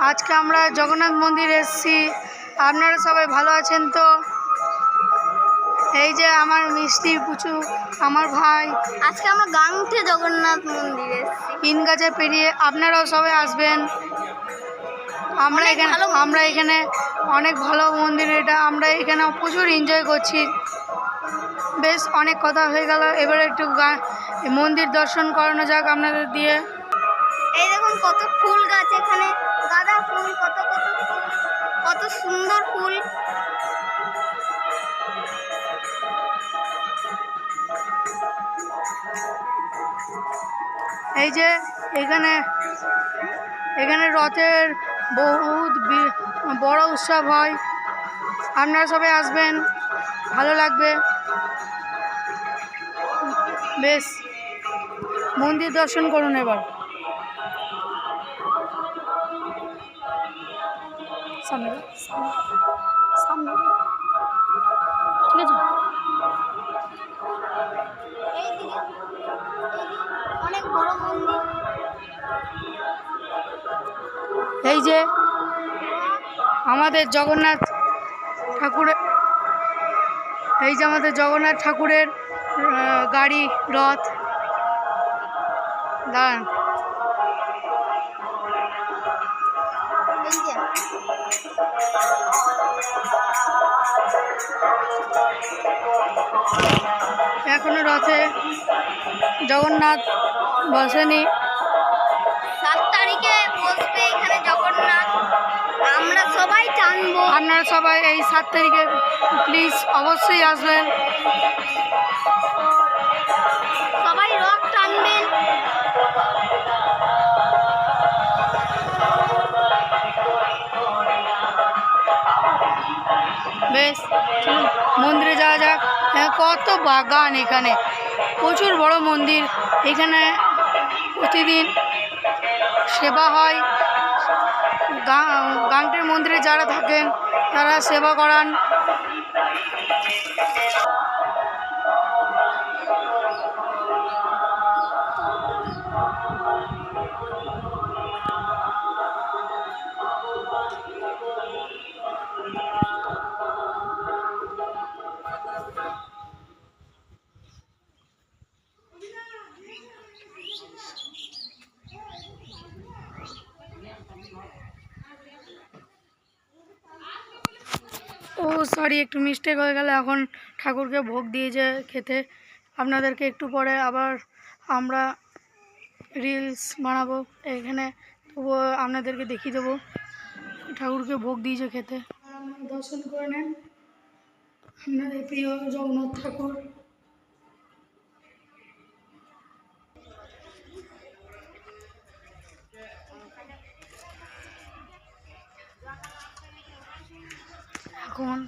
আজকে আমরা জগন্নাথ মন্দির এসেছি। আপনারা সবাই ভালো আছেন তো? এই যে আমার মিষ্টি পুচু, আমার ভাই। আজকে আমরা গাংঠে জগন্নাথ মন্দির এসেছি। ইনগাছে পেরিয়ে আপনারাও সবাই আসবেন। আমরা এখানে অনেক ভালো মন্দির, এটা আমরা এখানে প্রচুর এনজয় করছি। বেশ অনেক কথা হয়ে গেল, এবারে একটু মন্দির দর্শন করানো যাক আপনাদের দিয়ে। এই দেখুন কত ফুল গাছ, এখানে গাঁদা ফুল, কত কত ফুল, কত সুন্দর ফুল। এই যে এখানে রথের বহুত বড় উৎসব হয়, আপনারা সবাই আসবেন, ভালো লাগবে। বেশ মন্দির দর্শন করুন এবার। সামনে সামনে ঠিক আছে। অনেক বড় মন্দির। এই যে আমাদের জগন্নাথ ঠাকুরের গাড়ি, রথ। দাঁড়ান, এখনো রথে জগন্নাথ বসেনি। 7 তারিখে বসবে এখানে জগন্নাথ, আমরা সবাই টানবো। আপনারা সবাই এই 7 তারিখে প্লিজ অবশ্যই আসবেন, সবাই রথ টানবেন। বেশ চলুন মন্দিরে যাওয়া যাক। কত বাগান, এখানে প্রচুর বড় মন্দির। এখানে প্রতিদিন সেবা হয়। গাংটের মন্দিরে যারা থাকেন তারা সেবা করান। ও সরি, একটু মিস্টেক হয়ে গেল। এখন ঠাকুরকে ভোগ দিয়েছে খেতে। আপনাদেরকে একটু পরে আবার আমরা রিলস বানাবো এখানে, তবুও আপনাদেরকে দেখিয়ে দেবো। ঠাকুরকে ভোগ দিয়েছে খেতে, দর্শন করে নেন আপনাদের প্রিয় জগন্নাথ ঠাকুর। এখন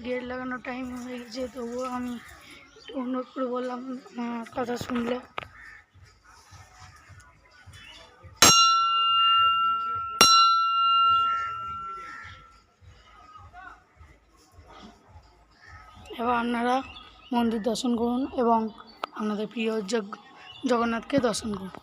গেট লাগানোর টাইম হয়ে গেছে, তবুও আমি একটু অনুরোধ করে বললাম আমার কথা শুনলে। এবার আপনারা মন্দির দর্শন করুন এবং আপনাদের প্রিয় জগন্নাথকে দর্শন করুন।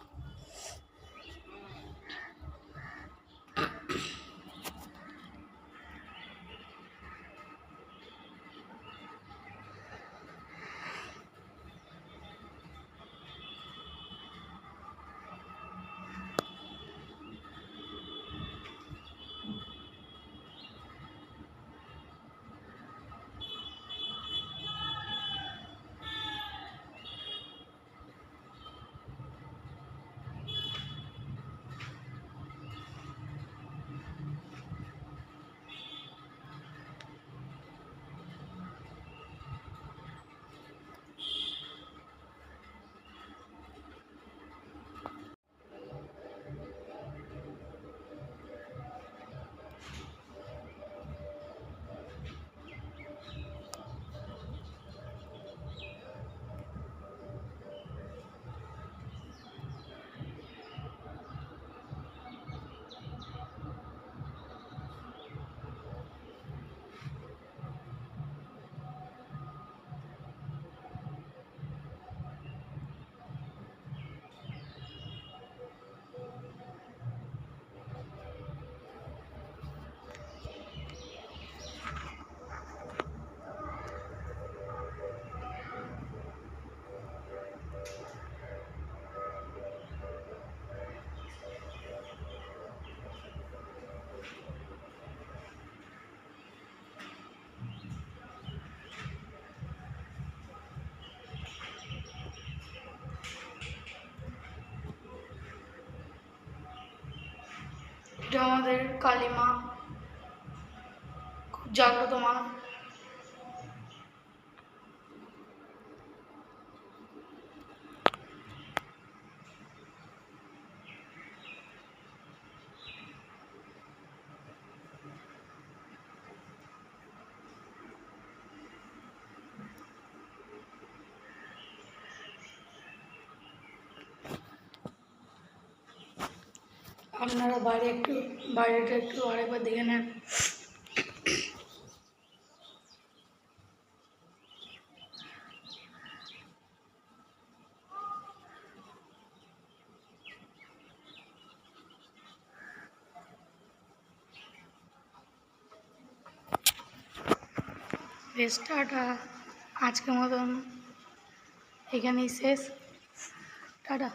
এটা আমাদের কালী মা, খুব জাগ্রত মা। আপনারা বাইরেটা একটু আরেকবার দেখে নেন। বেশ, টাটা। আজকের মতন এখানেই শেষ। টাটা।